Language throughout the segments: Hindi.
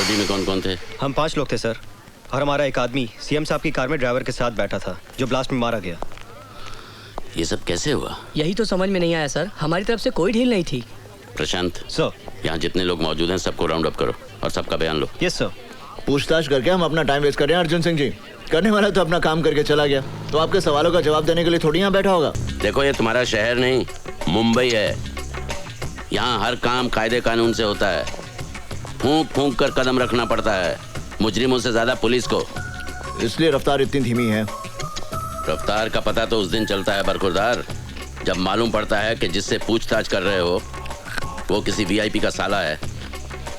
सिक्योरिटी में कौन कौन थे? हम 5 लोग थे सर, और हमारा एक आदमी सीएम साहब की कार में ड्राइवर के साथ बैठा था जो ब्लास्ट में मारा गया। ये सब कैसे हुआ? यही तो समझ में नहीं आया सर, हमारी तरफ से कोई ढील नहीं थी। प्रशांत सर, यहाँ जितने लोग मौजूद हैं सबको राउंड अप करो और सबका बयान लो। Yes sir. पूछताछ करके हम अपना टाइम वेस्ट कर रहे हैं अर्जुन सिंह जी। करने वाला तो अपना काम करके चला गया, तो आपके सवालों का जवाब देने के लिए थोड़ी यहाँ बैठा होगा। देखो, ये तुम्हारा शहर नहीं मुंबई है। यहाँ हर काम कायदे कानून से होता है। फूंक फूंक कर कदम रखना पड़ता है, मुजरिमों से ज्यादा पुलिस को। इसलिए रफ्तार इतनी धीमी है। रफ्तार का पता तो उस दिन चलता है बरखुरदार, जब मालूम पड़ता है कि जिससे पूछताछ कर रहे हो वो किसी वीआईपी का साला है।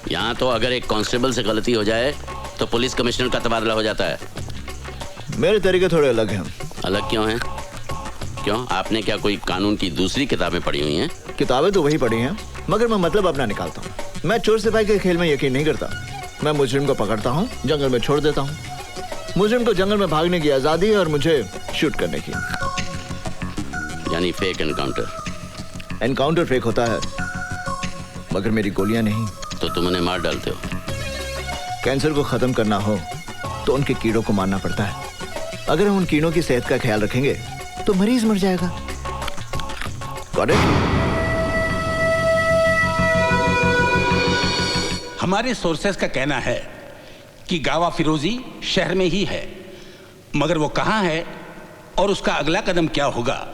यहाँ तो अगर एक कांस्टेबल से गलती हो जाए तो पुलिस कमिश्नर का तबादला हो जाता है। मेरे तरीके थोड़े अलग हैं। अलग क्यों हैं? क्यों, आपने क्या कोई कानून की दूसरी किताबें पढ़ी हुई हैं? किताबें तो वही पढ़ी हैं, मगर मैं मतलब अपना निकालता हूँ। मैं चोर सिपाही के खेल में यकीन नहीं करता। मैं मुजरिम को पकड़ता हूँ, जंगल में छोड़ देता हूँ। मुजरिम को जंगल में भागने की आजादी है और मुझे शूट करने की। यानी फेक एनकाउंटर। एनकाउंटर फेक होता है, मगर मेरी गोलियां नहीं। तो तुम उन्हें मार डालते हो। कैंसर को खत्म करना हो तो उनके कीड़ों को मारना पड़ता है। अगर हम उन कीड़ों की सेहत का ख्याल रखेंगे तो मरीज मर जाएगा। Got it? हमारे सोर्सेस का कहना है कि गावा फिरोजी शहर में ही है, मगर वो कहाँ है और उसका अगला कदम क्या होगा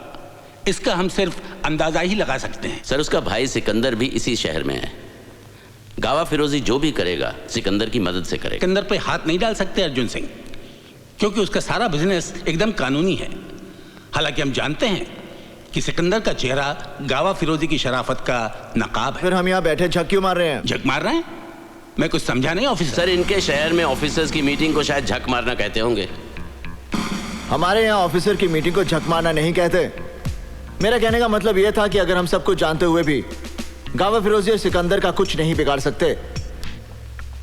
इसका हम सिर्फ अंदाजा ही लगा सकते हैं। सर, उसका भाई सिकंदर भी इसी शहर में है। गावा फिरोजी जो भी करेगा सिकंदर की मदद से करेगा। सिकंदर पे हाथ नहीं डाल सकते अर्जुन सिंह, क्योंकि उसका सारा बिजनेस एकदम कानूनी है। हालांकि हम जानते हैं कि सिकंदर का चेहरा गावा फिरोजी की शराफत का नकाब है। फिर हम यहाँ बैठे झक क्यों मार रहे हैं? झक मार रहे हैं? मैं कुछ समझा नहीं ऑफिसर। सर, इनके शहर में ऑफिसर्स की मीटिंग को शायद झक मारना कहते होंगे। हमारे यहाँ ऑफिसर की मीटिंग को झक मारना नहीं कहते। मेरा कहने का मतलब यह था कि अगर हम सब कुछ जानते हुए भी गावा फिरोजी और सिकंदर का कुछ नहीं बिगाड़ सकते,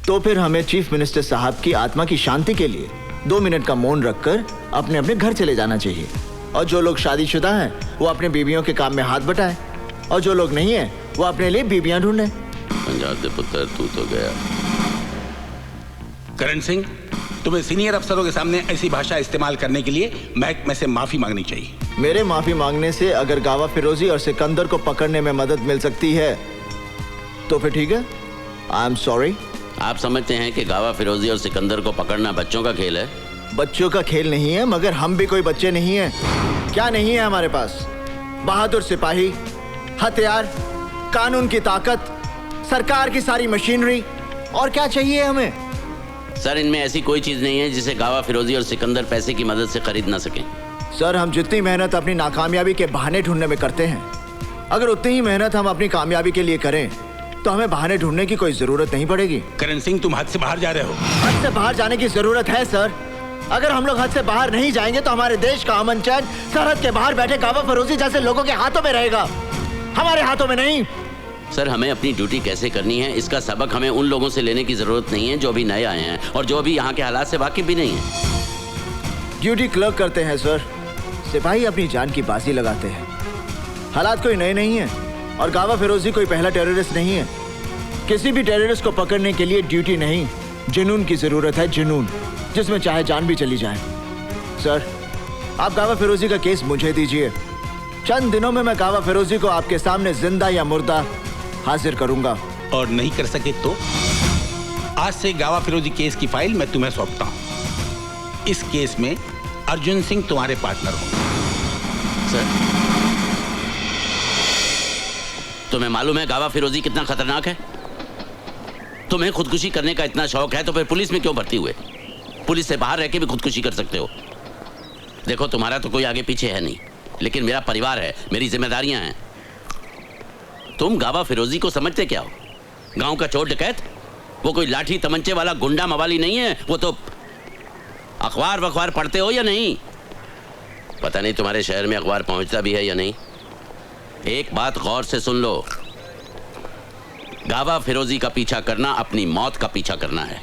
तो फिर हमें चीफ मिनिस्टर साहब की आत्मा की शांति के लिए 2 मिनट का मौन रखकर अपने अपने घर चले जाना चाहिए। और जो लोग शादीशुदा हैं वो अपने बीवियों के काम में हाथ बटाएं, और जो लोग नहीं हैं वो अपने लिए बीवियां ढूंढें। पंजाब दे पुत्र, तू तो गया। करण सिंह, तुम्हें सीनियर अफसरों के सामने ऐसी भाषा इस्तेमाल करने के लिए महकमे से माफी मांगनी चाहिए। मेरे माफी मांगने से अगर गावा फिरोजी और सिकंदर को पकड़ने में मदद मिल सकती है तो फिर ठीक है। I am sorry. आप समझते हैं कि गावा फिरोजी और सिकंदर को पकड़ना बच्चों का खेल है? बच्चों का खेल नहीं है, मगर हम भी कोई बच्चे नहीं हैं। क्या नहीं है हमारे पास? बहादुर सिपाही, हथियार, कानून की ताकत, सरकार की सारी मशीनरी, और क्या चाहिए हमें? सर, इनमें ऐसी कोई चीज नहीं है जिसे गावा फिरोजी और सिकंदर पैसे की मदद से खरीद ना सकें। सर, हम जितनी मेहनत अपनी नाकामयाबी के बहाने ढूंढने में करते हैं, अगर उतनी ही मेहनत हम अपनी कामयाबी के लिए करें तो हमें बहाने ढूंढने की कोई जरूरत नहीं पड़ेगी। करण सिंह, तुम हद से बाहर जा रहे हो। हद से बाहर जाने की जरूरत है सर। अगर हम लोग हद से बाहर नहीं जाएंगे तो हमारे देश का अमन चैन सरहद के बाहर बैठे गावा फिरोजी जैसे लोगों के हाथों में रहेगा, हमारे हाथों में नहीं। सर, हमें अपनी ड्यूटी कैसे करनी है इसका सबक हमें उन लोगों से लेने की जरूरत नहीं है जो अभी नए आए हैं और जो अभी यहाँ के हालात से वाकिफ भी नहीं है। ड्यूटी क्लर्क करते हैं सर, सिपाही अपनी जान की बाजी लगाते हैं। हालात कोई नए नहीं है और गावा फिरोजी कोई पहला टेररिस्ट नहीं है। किसी भी टेररिस्ट को पकड़ने के लिए ड्यूटी नहीं, जुनून की जरूरत है। जुनून जिसमें चाहे जान भी चली जाए। सर, आप गावा फिरोजी का केस मुझे दीजिए। चंद दिनों में मैं गावा फिरोजी को आपके सामने जिंदा या मुर्दा हाजिर करूंगा। और नहीं कर सके तो आज से गावा फिरोजी केस की फाइल मैं तुम्हें सौंपता हूं। इस केस में अर्जुन सिंह तुम्हारे पार्टनर होंगे। सर, तुम्हें मालूम है गावा फिरोजी कितना खतरनाक है? तुम्हें खुदकुशी करने का इतना शौक है तो फिर पुलिस में क्यों भर्ती हुए? पुलिस से बाहर रह के भी खुदकुशी कर सकते हो। देखो, तुम्हारा तो कोई आगे पीछे है नहीं, लेकिन मेरा परिवार है, मेरी जिम्मेदारियां हैं। तुम गावा फिरोजी को समझते क्या हो? गांव का चोर डकैत? वो कोई लाठी तमंचे वाला गुंडा मवाली नहीं है। वो तो अखबार वखबार पढ़ते हो या नहीं? पता नहीं तुम्हारे शहर में अखबार पहुंचता भी है या नहीं। एक बात गौर से सुन लो, गावा फिरोजी का पीछा करना अपनी मौत का पीछा करना है।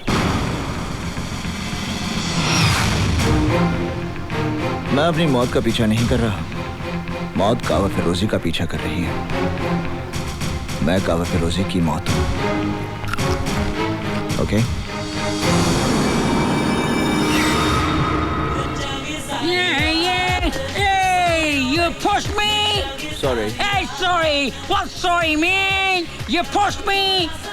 मैं अपनी मौत का पीछा नहीं कर रहा, मौत गावा फिरोजी का पीछा कर रही है। मैं गावा फिरोजी की मौत हूं। Okay? pushed me. Sorry. Hey, sorry. What sorry, man? You pushed me.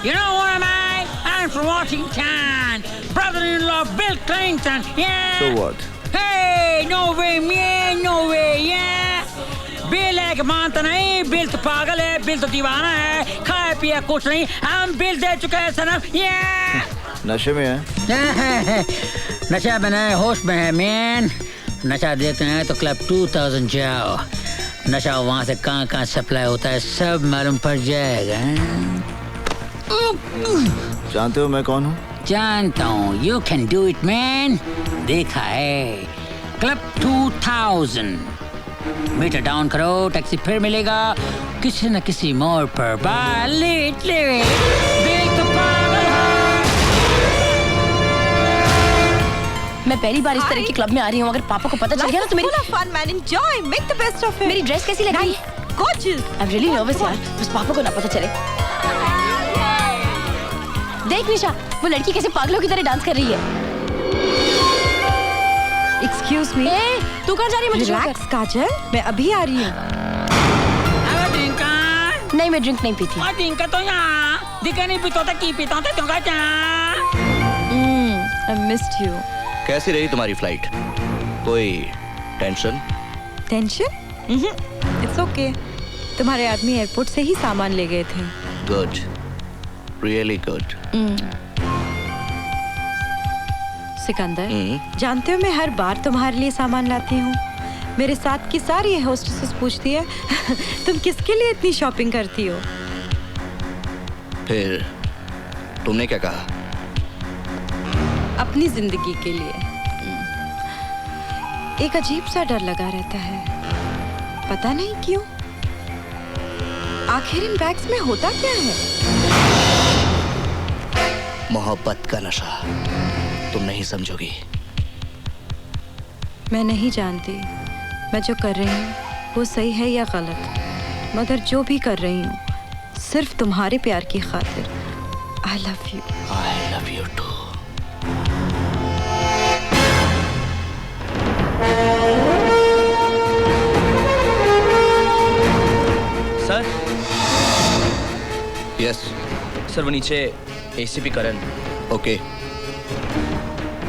You know what am I? I'm from Washington. Brother-in-law Bill Clinton. Yeah. So what? Hey, no way, man. No way, yeah. Bill है कि मानता नहीं, बिल तो पागल है, बिल तो दीवाना है, खाए पिया कुछ नहीं, हम बिल दे चुके हैं सनम। नशे में है? नशा में नहीं, होश में है मैन। नशा देते हैं तो क्लब 2000 जाओ, नशा वहाँ से कहाँ सप्लाई होता है सब मालूम पड़ जाएगा। जानते हो मैं कौन हूँ? जानता हूँ, you can do it man। देखा है, क्लब 2000। मीटर डाउन करो, टैक्सी फिर मिलेगा किसी न किसी मोड़ पर। लेट बिल तो पागल है। मैं पहली बार इस तरह की क्लब में आ रही हूँ। अगर पापा को पता चल गया ना तो मेरी fun man, enjoy, make the best of it। मेरी ड्रेस कैसी लग रही है? Gorgeous। I'm really nervous यार, बस पापा को ना पता चले। देख निशा, वो लड़की कैसे पागलों की तरह डांस कर रही है। Excuse me। तू कहाँ जा रही है? मुझे Relax काजल, मैं अभी आ रही हूँ। नहीं, मैं ड्रिंक नहीं पीती। तो यहाँ दिखा नहीं पीता था, की पीता था तो I missed you। कैसी रही तुम्हारी फ्लाइट? कोई टेंशन? टेंशन? It's okay। तुम्हारे आदमी एयरपोर्ट से ही सामान ले गए थे। Good, really good. सिकंदर, जानते हो मैं हर बार तुम्हारे लिए सामान लाती हूँ। मेरे साथ की सारी होस्टेसेस पूछती है तुम किसके लिए इतनी शॉपिंग करती हो? फिर तुमने क्या कहा? अपनी जिंदगी के लिए। एक अजीब सा डर लगा रहता है, पता नहीं क्यों। आखिर इन बैग्स में होता क्या है? मोहब्बत का नशा, तुम नहीं समझोगी। मैं नहीं जानती मैं जो कर रही हूँ वो सही है या गलत, मगर जो भी कर रही हूँ सिर्फ तुम्हारे प्यार की खातिर। I love you। I love you too। Sir. Yes sir, वो नीचे एसीपी करण। ओके,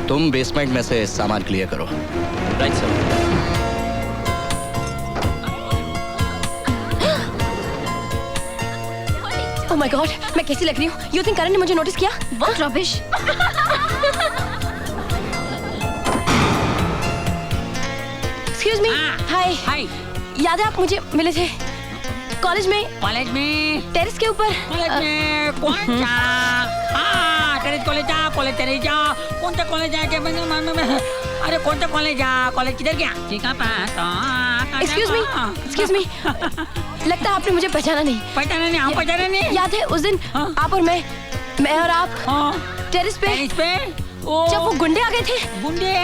तुम बेसमेंट में से सामान क्लियर करो। Right sir. Oh my God, मैं कैसी लग रही हूँ? यू थिंक करण ने मुझे नोटिस किया? What rubbish. Excuse me. Hi. Hi. याद है आप मुझे मिले थे कॉलेज में? टेरेस के ऊपर। कॉलेज में कौन सा? हाँ, टेरेस कॉलेज जा, कॉलेज टेरेस जा। कौन सा कॉलेज है? अरे कौन सा कॉलेज जा? कॉलेज किधर गया? Excuse me. लगता है आपने मुझे पहचाना नहीं। पहचाना नहीं, हम पहचाना नहीं। याद है उस दिन आप और मैं और आप टेरेस पे जब वो गुंडे आ गए थे। गुंडे?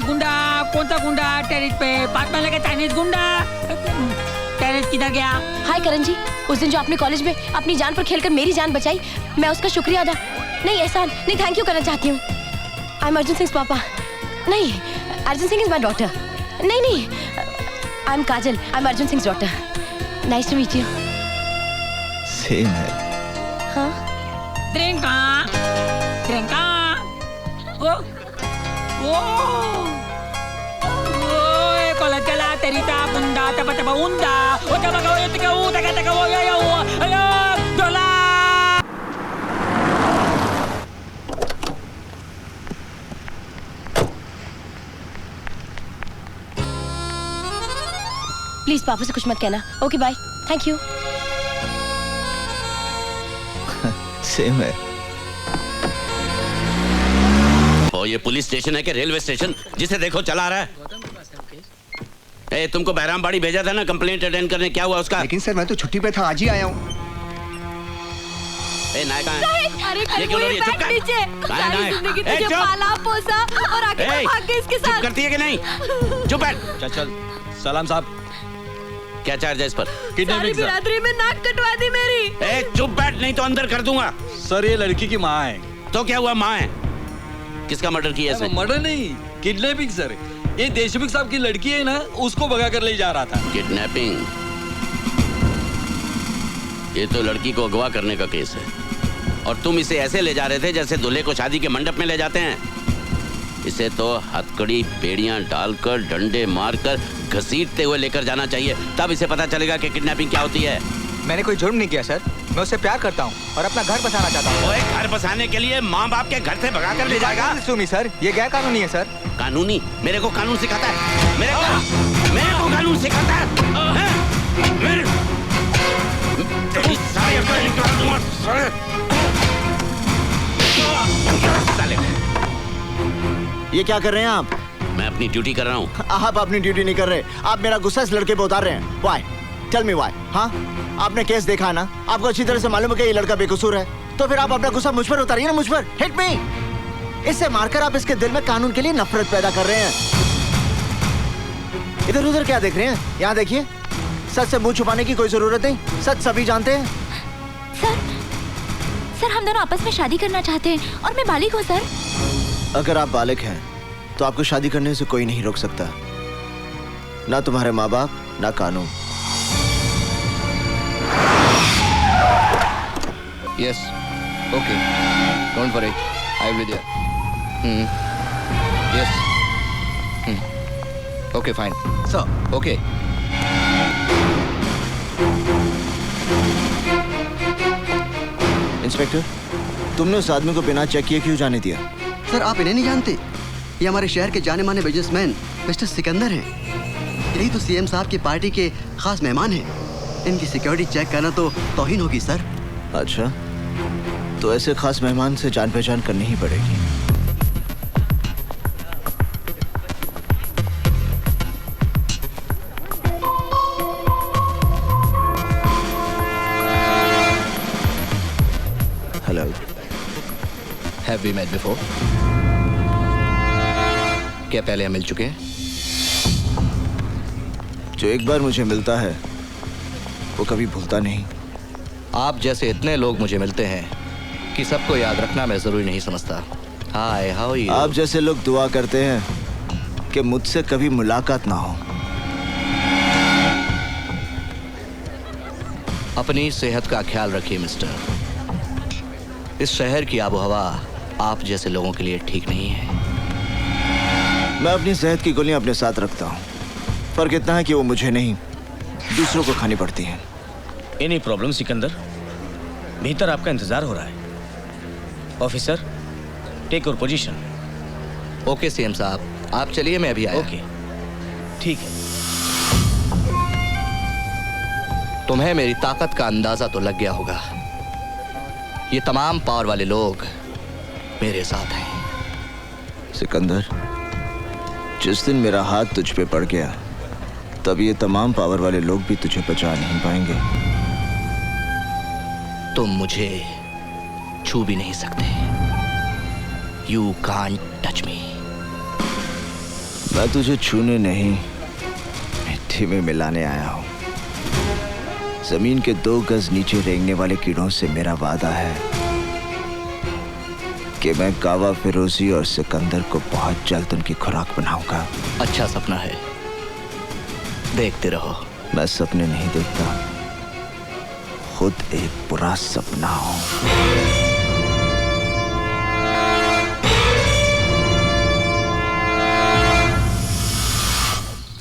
गुंडा? कौन सा गुंडा? टेरेस पे पास में लगे चाइनीज गुंडा। टेरेस किधर गया? हाय करण जी, उस दिन जो आपने कॉलेज में अपनी जान पर खेलकर मेरी जान बचाई, मैं उसका शुक्रिया अदा नहीं, एहसान नहीं, थैंक यू करना चाहती हूँ। आई एम अर्जुन सिंह पापा। नहीं, Arjun Singh is my daughter. नहीं, I am Kajal, I am Arjun Singh daughter. Nice to meet you. Same है। हाँ? Trinka. Kalau jala terita bunda tapa unda. O tapa kau itu kau taka ya. Ayo, dola. Please पापा से कुछ मत कहना। Okay bye, thank you. Same है। और ये पुलिस स्टेशन है कि रेलवे स्टेशन? जिसे देखो चला रहा है। तुमको बहरामबाड़ी भेजा था ना कंप्लेंट अटेंड करने, क्या हुआ उसका? लेकिन सर मैं तो छुट्टी पे था, आज ही आया हूँ। ये क्यों लड़ी? चुप कर। पाला पोसा और आगे भाग गए इसके साथ। चुप करती है कि नहीं? चुप बैठ। चल सलाम साहब, क्या चार्ज है इस पर? सारी बिरादरी में नाक कटवा दी मेरी। चुप बैठ, नहीं तो अंदर कर दूंगा। सर ये लड़की की माँ है। तो क्या हुआ? माँ है? किसका मर्डर किया इसने? मर्डर नहीं, किडनैपिंग सर। ये देशमुख साहब की लड़की है ना, उसको भगा कर ले जा रहा था। किडनैपिंग? ये तो लड़की को अगवा करने का केस है और तुम इसे ऐसे ले जा रहे थे जैसे दूल्हे को शादी के मंडप में ले जाते हैं। इसे तो हथकड़ी बेड़ियां डालकर डंडे मारकर घसीटते हुए लेकर जाना चाहिए, तब इसे पता चलेगा कि किडनैपिंग क्या होती है। मैंने कोई जुर्म नहीं किया सर, मैं उससे प्यार करता हूँ और अपना घर बसाना चाहता हूँ। ओए, घर बसाने के लिए माँ बाप के घर से भगा कर ले जाएगा? सुमी सर, ये गैर कानूनी है सर। कानूनी? मेरे को कानून सिखाता है? मेरे को कानून सिखाता है? तेरी सारी अकल निकाल दूंगा साले। ये क्या कर रहे हैं आप? मैं अपनी ड्यूटी कर रहा हूँ। आप अपनी ड्यूटी नहीं कर रहे, आप मेरा गुस्सा इस लड़के पे उतार रहे हैं। Why? Tell me why? हाँ, आपने केस देखा ना, आपको अच्छी तरह से मालूम है कि ये लड़का बेकसूर है, तो फिर आप अपना गुस्सा मुझ पर उतारिए ना, मुझ पर। Hit me! इससे मारकर आप इसके दिल में कानून के लिए नफरत पैदा कर रहे हैं। इधर उधर क्या देख रहे हैं? यहाँ देखिए, सच से मुंह छुपाने की कोई जरूरत नहीं, सच सभी जानते हैं। सर हम दोनों आपस में शादी करना चाहते हैं और मैं बालिग हूँ सर। अगर आप बालिग हैं तो आपको शादी करने से कोई नहीं रोक सकता, ना तुम्हारे माँ बाप ना कानून। Yes. Okay. Don't worry. I will be there. Yes. Okay, fine. Sir. Okay. Inspector, तुमने उस आदमी को बिना चेक किए क्यों जाने दिया? सर आप इन्हें नहीं जानते, ये हमारे शहर के जाने माने बिजनेसमैन मिस्टर सिकंदर हैं। यही तो सीएम साहब की पार्टी के खास मेहमान हैं। इनकी सिक्योरिटी चेक करना तो तौहीन होगी सर। अच्छा, तो ऐसे खास मेहमान से जान पहचान करनी ही पड़ेगी। Hello. Have we met before? क्या पहले हम मिल चुके हैं? जो एक बार मुझे मिलता है वो कभी भूलता नहीं। आप जैसे इतने लोग मुझे मिलते हैं कि सबको याद रखना मैं जरूरी नहीं समझता। हाय, हाउ आर यू? आप जैसे लोग दुआ करते हैं कि मुझसे कभी मुलाकात ना हो। अपनी सेहत का ख्याल रखिए मिस्टर। इस शहर की आबोहवा आप जैसे लोगों के लिए ठीक नहीं है। मैं अपनी सेहत की गोलियां अपने साथ रखता हूँ, फर्क इतना है कि वो मुझे नहीं दूसरों को खानी पड़ती हैं। Any problem Sikandar? भीतर आपका इंतजार हो रहा है। Officer, take your position. Okay CM साहब, आप चलिए, मैं अभी आया। ओके, ठीक है। तुम्हें मेरी ताकत का अंदाजा तो लग गया होगा। ये तमाम पावर वाले लोग मेरे साथ हैं। सिकंदर, जिस दिन मेरा हाथ तुझ पे पड़ गया तब ये तमाम पावर वाले लोग भी तुझे बचा नहीं पाएंगे। तुम मुझे छू भी नहीं सकते। You can't touch me. मैं तुझे छूने नहीं, मिट्टी में मिलाने आया हूं। जमीन के 2 गज नीचे रेंगने वाले कीड़ों से मेरा वादा है कि मैं गावा फिरोजी और सिकंदर को बहुत जल्द उनकी खुराक बनाऊंगा। अच्छा सपना है, देखते रहो। मैं सपने नहीं देखता, खुद एक बुरा सपना हूं।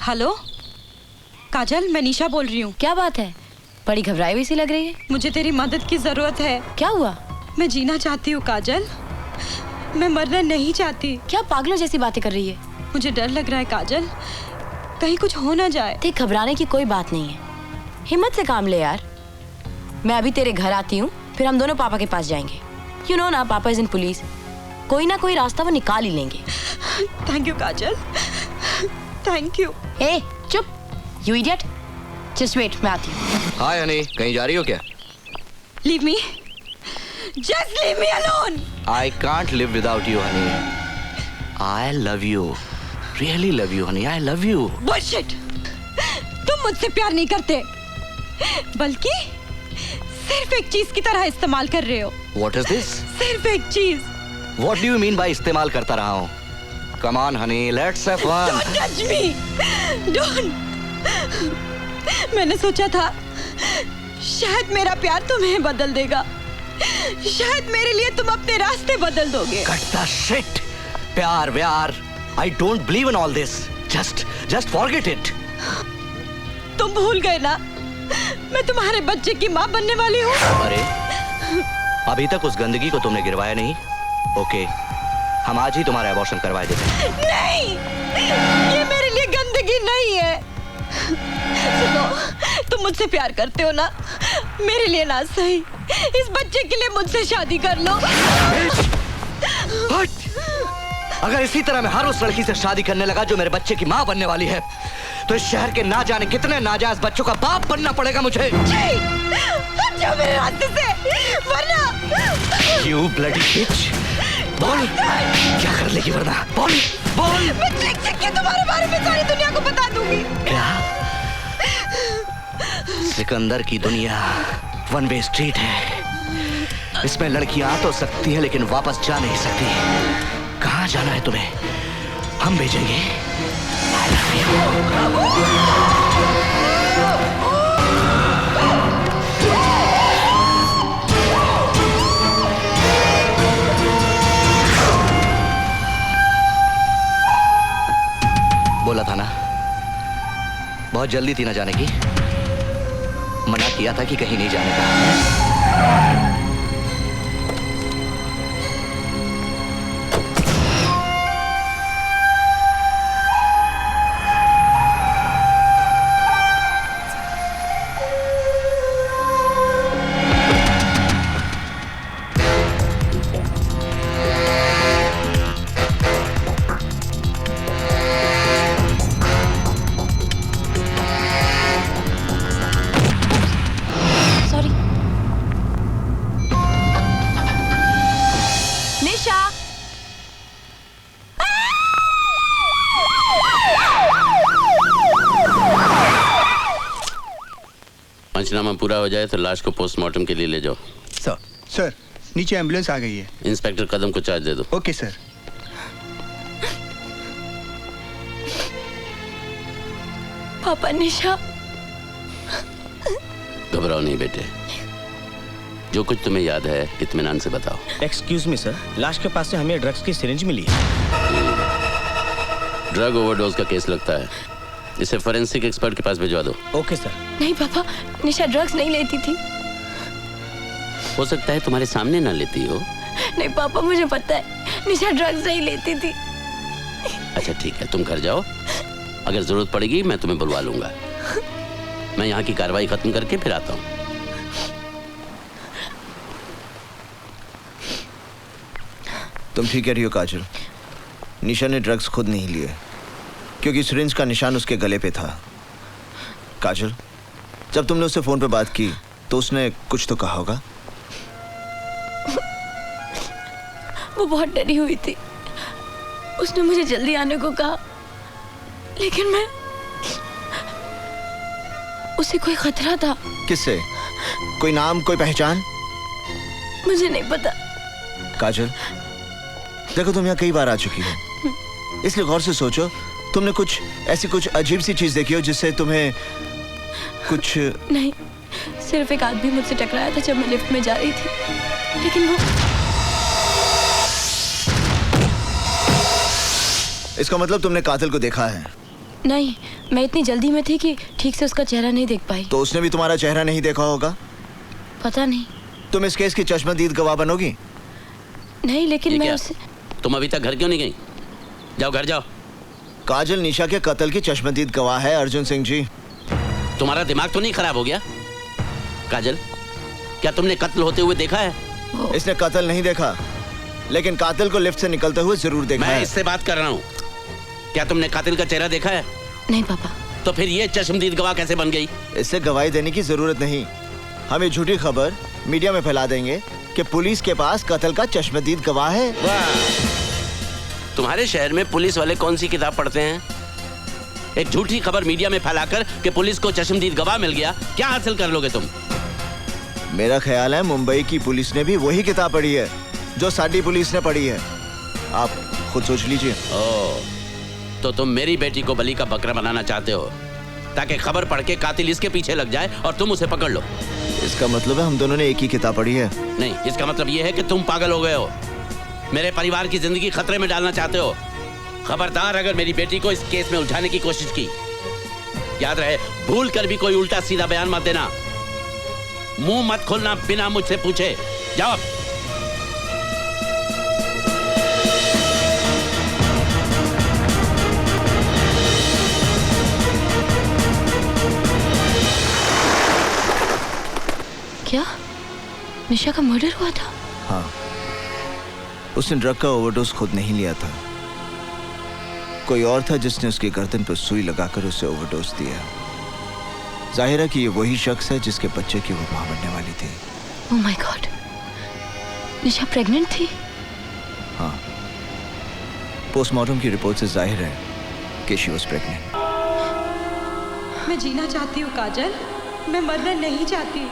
हेलो काजल, मैं निशा बोल रही हूँ। क्या बात है, बड़ी घबराई हुई सी लग रही है। मुझे तेरी मदद की जरूरत है। क्या हुआ? मैं जीना चाहती हूँ काजल, मैं मरना नहीं चाहती। क्या पागलों जैसी बातें कर रही है? मुझे डर लग रहा है काजल, कहीं कुछ हो ना जाए। देख, घबराने की कोई बात नहीं है, हिम्मत से काम ले यार। मैं अभी तेरे घर आती हूँ, फिर हम दोनों पापा के पास जाएंगे। यू नो ना, पापा इज इन पुलिस। कोई ना कोई रास्ता वो निकाल ही लेंगे। Thank you Kajal, thank you. ए चुप, यू इडियट। जस्ट वेट, मैं आती हूँ। हाय हनी, कहीं जा रही हो क्या? Leave me, just leave me alone. I can't live without you, honey. I love you. Really love you, honey. I love you. Bullshit! तुम मुझसे प्यार नहीं करते, बल्कि सिर्फ एक चीज की तरह इस्तेमाल कर रहे हो। What is this? सिर्फ एक चीज। What do you mean by इस्तेमाल करता रहा हूँ? Come on, honey, let's have fun. Don't touch me. Don't. मैंने सोचा था शायद मेरा प्यार तुम्हें बदल देगा, शायद मेरे लिए तुम अपने रास्ते बदल दोगे। Cut the shit. प्यार व्यार. I don't believe in all this. Just forget it. तुम भूल गए ना, मैं तुम्हारे बच्चे की माँ बनने वाली हूँ। अरे, अभी तक उस गंदगी को तुमने गिरवाया नहीं? ओके, हम आज ही तुम्हारा अबॉर्शन करवा देते हैं। नहीं, ये मेरे लिए गंदगी नहीं है। सुनो, तुम मुझसे प्यार करते हो ना? मेरे लिए ना सही, इस बच्चे के लिए मुझसे शादी कर लो। हट! अगर इसी तरह मैं हर उस लड़की से शादी करने लगा जो मेरे बच्चे की माँ बनने वाली है, तो इस शहर के ना जाने कितने नाजायज बच्चों का बाप बनना पड़ेगा मुझे। हट जाओ मेरे रास्ते से, वरना। You bloody bitch! बोल, क्या कर लेगी वरना? बोल! मैं लिख के तुम्हारे बारे में सारी दुनिया को बता दूंगी। क्या? सिकंदर की दुनिया वन वे स्ट्रीट है। इसमें लड़कियां आ तो सकती हैं लेकिन वापस जा नहीं सकती। कहाँ जाना है तुम्हें? हम भेजेंगे। बोला था ना, बहुत जल्दी थी ना जाने की। मना किया था कि कहीं नहीं जाने का। पंचनामा पूरा हो जाए तो लाश को पोस्टमार्टम के लिए ले जाओ। सर, नीचे एम्बुलेंस आ गई है। इंस्पेक्टर कदम को चार्ज दे दो। Okay sir. पापा, निशा। घबराओ नहीं बेटे, जो कुछ तुम्हें याद है इत्मीनान से बताओ। एक्सक्यूज मी सर, लाश के पास से हमें ड्रग्स की सिरिंज मिली है। ड्रग ओवरडोज का केस लगता है, इसे फोरेंसिक एक्सपर्ट के पास भिजवा दो। Okay sir. नहीं पापा, निशा ड्रग्स नहीं लेती थी। हो सकता है तुम्हारे सामने ना लेती हो। नहीं पापा, मुझे पता है निशा ड्रग्स नहीं लेती थी। अच्छा ठीक है, तुम घर जाओ, अगर जरूरत पड़ेगी मैं तुम्हें बुलवा लूंगा। मैं यहाँ की कार्रवाई खत्म करके फिर आता हूँ। तुम ठीक कह रही हो काजल, निशा ने ड्रग्स खुद नहीं लिए क्योंकि सिरिंज का निशान उसके गले पे था। काजल, जब तुमने उससे फोन पे बात की तो उसने कुछ तो कहा होगा। वो बहुत डरी हुई थी, उसने मुझे जल्दी आने को कहा, लेकिन मैं उसे कोई खतरा था। किससे? कोई नाम, कोई पहचान? मुझे नहीं पता। काजल, देखो तुम यहाँ कई बार आ चुकी हो, इसलिए गौर से सोचो, तुमने कुछ ऐसी कुछ अजीब सी चीज देखी हो जिससे तुम्हें कुछ? नहीं, सिर्फ एक आदमी मुझसे टकराया था जब मैं लिफ्ट में जा रही थी, लेकिन वो। इसका मतलब तुमने कातिल को देखा है? नहीं, मैं इतनी जल्दी में थी कि ठीक से उसका चेहरा नहीं देख पाई। तो उसने भी तुम्हारा चेहरा नहीं देखा होगा? पता नहीं। तुम इस केस की चश्मदीद गवाह बनोगी? नहीं, लेकिन मैं उसे। तुम अभी तक घर क्यों नहीं गई? जाओ घर जाओ। काजल निशा के कत्ल की चश्मदीद गवाह है अर्जुन सिंह जी। तुम्हारा दिमाग तो नहीं खराब हो गया? काजल, क्या तुमने कत्ल होते हुए देखा है? इसने कत्ल नहीं देखा, लेकिन कातिल को लिफ्ट से निकलते हुए जरूर देखा है। मैं इससे बात कर रहा हूँ, क्या तुमने कातिल का चेहरा देखा है? नहीं पापा। तो फिर ये चश्मदीद गवाह कैसे बन गई? इससे गवाही देने की जरूरत नहीं, हम ये झूठी खबर मीडिया में फैला देंगे कि पुलिस के पास कत्ल का चश्मदीद गवाह है। तुम्हारे शहर में पुलिस वाले कौन सी किताब पढ़ते हैं? एक झूठी खबर मीडिया में फैलाकर कि पुलिस को चश्मदीद गवाह मिल गया, क्या हासिल कर लोगे तुम? मेरा ख्याल है मुंबई की पुलिस ने भी वही किताब पढ़ी है जो साडी पुलिस ने पढ़ी है। आप खुद सोच लीजिए। तो तुम मेरी बेटी को बलि का बकरा बनाना चाहते हो ताकि खबर पढ़ के कातिल इसके पीछे लग जाए और तुम उसे पकड़ लो। इसका मतलब है हम दोनों ने एक ही किताब पढ़ी है? नहीं, इसका मतलब यह है कि तुम पागल हो गए हो, मेरे परिवार की जिंदगी खतरे में डालना चाहते हो। खबरदार अगर मेरी बेटी को इस केस में उलझाने की कोशिश की, याद रहे भूल कर भी कोई उल्टा सीधा बयान मत देना। मुंह मत खोलना बिना मुझसे पूछे। जाओ। क्या निशा का मर्डर हुआ था? हाँ, उसने ड्रग का ओवरडोज खुद नहीं लिया था, कोई और था जिसने उसकी गर्दन पर सुई लगाकर उसे ओवरडोज दिया। जाहिर है कि ये वही शख्स है जिसके बच्चे की वो मां बनने वाली थी। Oh my God, Nisha pregnant थी? हाँ, पोस्टमार्टम की रिपोर्ट से जाहिर है कि शी वाज प्रेग्नेंट। मैं जीना चाहती हूँ काजल, मैं मरना नहीं चाहती।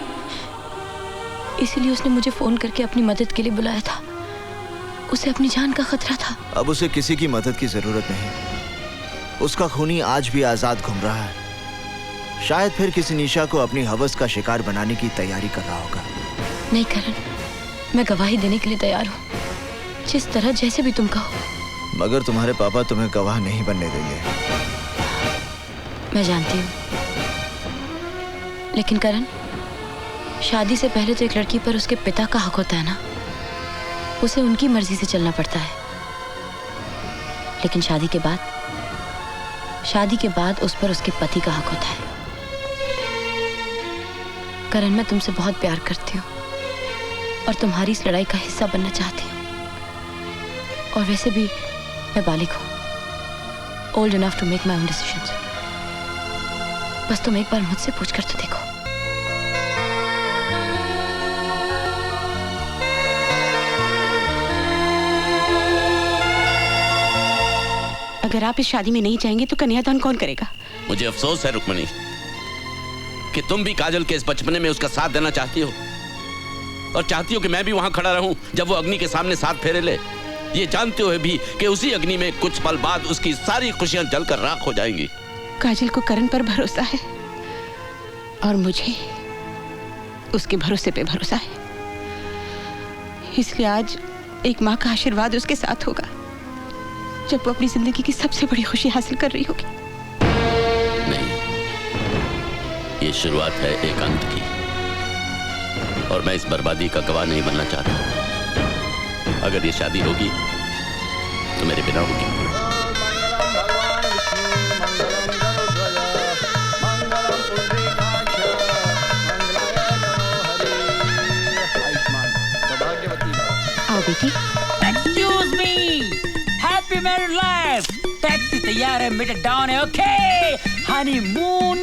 इसीलिए उसने मुझे फोन करके अपनी मदद के लिए बुलाया था। उसे अपनी जान का खतरा था। अब उसे किसी की मदद की जरूरत नहीं, उसका खूनी आज भी आजाद घूम रहा है। शायद फिर किसी निशा को अपनी हवस का शिकार बनाने की तैयारी कर रहा होगा। नहीं करण, मैं गवाही देने के लिए तैयार हूँ, जिस तरह जैसे भी तुम कहो। मगर तुम्हारे पापा तुम्हें गवाह नहीं बनने देंगे। मैं जानती हूँ, लेकिन करण, शादी से पहले तो एक लड़की पर उसके पिता का हक होता है ना, उसे उनकी मर्जी से चलना पड़ता है। लेकिन शादी के बाद उस पर उसके पति का हक होता है। करण, मैं तुमसे बहुत प्यार करती हूँ और तुम्हारी इस लड़ाई का हिस्सा बनना चाहती हूँ। और वैसे भी मैं बालिग हूँ, old enough to make my own decisions. बस तुम एक बार मुझसे पूछ कर तो देखो। अगर आप इस शादी में नहीं जाएंगे तो कन्यादान कौन करेगा? मुझे अफसोस है रुक्मणी कि तुम भी काजल के इस बचपने में उसका साथ देना चाहती हो, और चाहती हो कि मैं भी वहां खड़ा रहूं जब वो अग्नि के सामने साथ फेरे ले, ये जानते हुए भी कि उसी अग्नि में कुछ पल बाद उसकी सारी खुशियां जलकर राख हो जाएंगी। काजल को करण पर भरोसा है और मुझे उसके भरोसे पे भरोसा है, इसलिए आज एक माँ का आशीर्वाद उसके साथ होगा जब वो अपनी जिंदगी की सबसे बड़ी खुशी हासिल कर रही होगी। नहीं, ये शुरुआत है एक अंत की, और मैं इस बर्बादी का गवाह नहीं बनना चाहता। अगर ये शादी होगी तो मेरे बिना होगी। आओ बेटी। Excuse me, happy married life. Taxi तैयार है, मीटर डाउन है, ओके। हनीमून